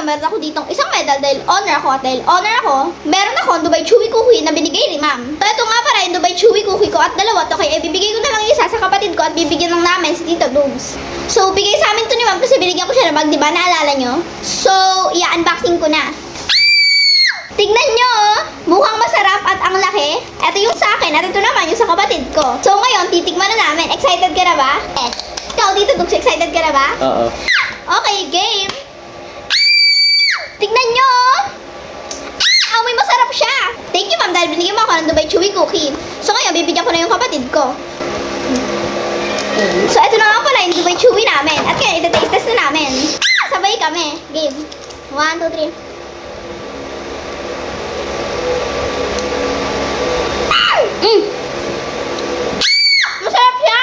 meron ako ditong isang medal dahil honor ako. At dahil honor ako, meron ako Dubai Chewy Cookie na binigay ni ma'am. So, ito nga pala yung Dubai Chewy Cookie ko at dalawa to. Kaya ibibigay ko na lang isa sa kapatid ko at bibigyan lang namin si Tito Dubs. So, bigay sa amin to ni ma'am kasi binigyan ko siya ng bag, di ba? Naalala nyo? So, i-unboxing ko na. Tignan nyo, mukhang masarap at ang laki. Ito yung sa akin at ito naman yung sa kapatid ko. So, ngayon, titikman na namin. Excited ka na ba? Yes. Ikaw, Tito Dubs, excited ka na ba? Oo. Okay, game. Tignan nyo! Amoy masarap siya! Thank you, ma'am, dahil binigyan mo ako ng Dubai Chewy Cookie. So ngayon, bibigyan ko na yung kapatid ko. So ito na nga pala yung Dubai Chewy namin. At kaya, iti-taste test na namin. Sabay kami. Game. 1, 2, 3. Masarap siya!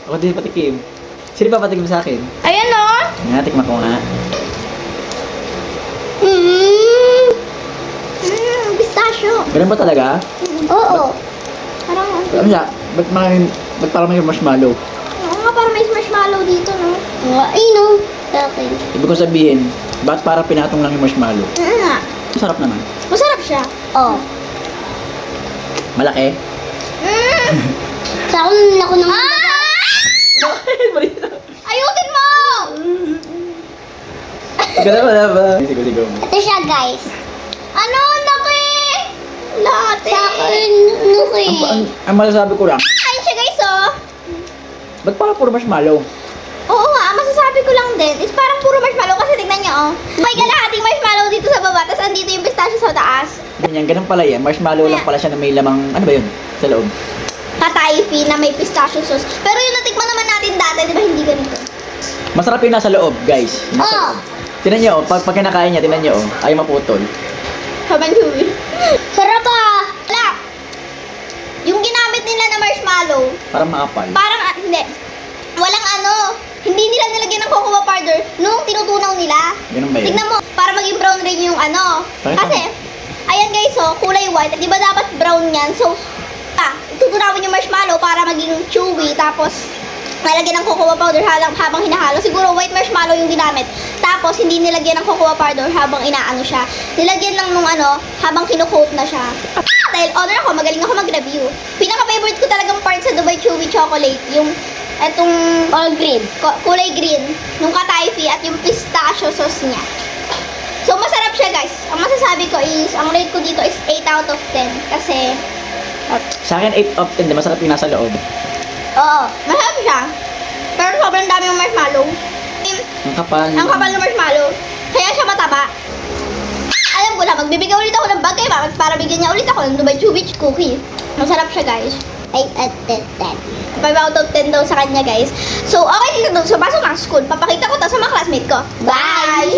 Ako din patikim. Sino pa patikim sa akin? Ayan o! Nga, tikman ko nga. Pistachio. Ganun ba talaga? Oo. Parang, Ano siya? Ba't parang may marshmallow? oo nga, parang may marshmallow dito, no? Ay, no. Okay. Ibig ko sabihin, ba't parang pinatong lang yung marshmallow? Nga. Masarap naman. Masarap siya. Oo. Malaki? Sa akin ako ng... Ayusin mo! Ganun ba ba? Sigo. Ito siya, guys. Ano? Laki! Latte. Sa akin, laki. Ang masasabi ko lang, Ayun siya, guys, oh. ba't parang puro marshmallow? Oo nga, masasabi ko lang din. Is parang puro marshmallow kasi tignan niyo, oh. May kalahating marshmallow dito sa baba, tapos andito yung pistachio sa taas. Ganun pala yan. Marshmallow lang pala siya na may lamang, ano ba yun? Sa loob. Kataifi na may pistachio sauce. Pero yung natikman naman natin dati, di ba hindi ganito? Masarap yung nasa loob, guys. Nasa Oh. loob. Tinan niyo, pag kinakain niya, tinan niyo, ayaw maputol. Habang chewy. Sarap ah! Wala! Yung ginamit nila na marshmallow, Parang maapal. parang, hindi. Walang ano, hindi nila nilagyan ng cocoa powder nung tinutunaw nila. Ganun ba yun? Tignan mo, para maging brown rin yung ano. Parang Kasi, ayan guys, oh, kulay white. Di ba dapat brown yan? So, tutunawin yung marshmallow para maging chewy. Tapos, nalagyan ng cocoa powder habang hinahalo. Siguro white marshmallow yung ginamit. Tapos, hindi nilagyan ng cocoa powder habang inaano siya. Nilagyan lang nung ano, habang kinukoat na siya. Dahil honor ako, magaling ako mag-review. Pinaka-favorite ko talagang part sa Dubai Chewy Chocolate, yung etong all green, kulay green, nung kataifi at yung pistachio sauce niya. So, masarap siya, guys. Ang masasabi ko is, ang rate ko dito is 8 out of 10. Kasi, Sa akin, 8 of 10, masarap yung nasa loob. oo, masarap siya. Pero sobrang dami yung marshmallow. Ang kapal. Ang kapal ng marshmallow. Kaya siya mataba. Alam ko na, magbibigay ulit ako ng bag kay mama para bigyan niya ulit ako ng Dubai Chewy Cookie. Masarap siya, guys. 8 out of 10. 5 out of 10 daw sa kanya, guys. So, okay dito. So, pasok na sa school. Papakita ko to sa mga classmate ko. Bye!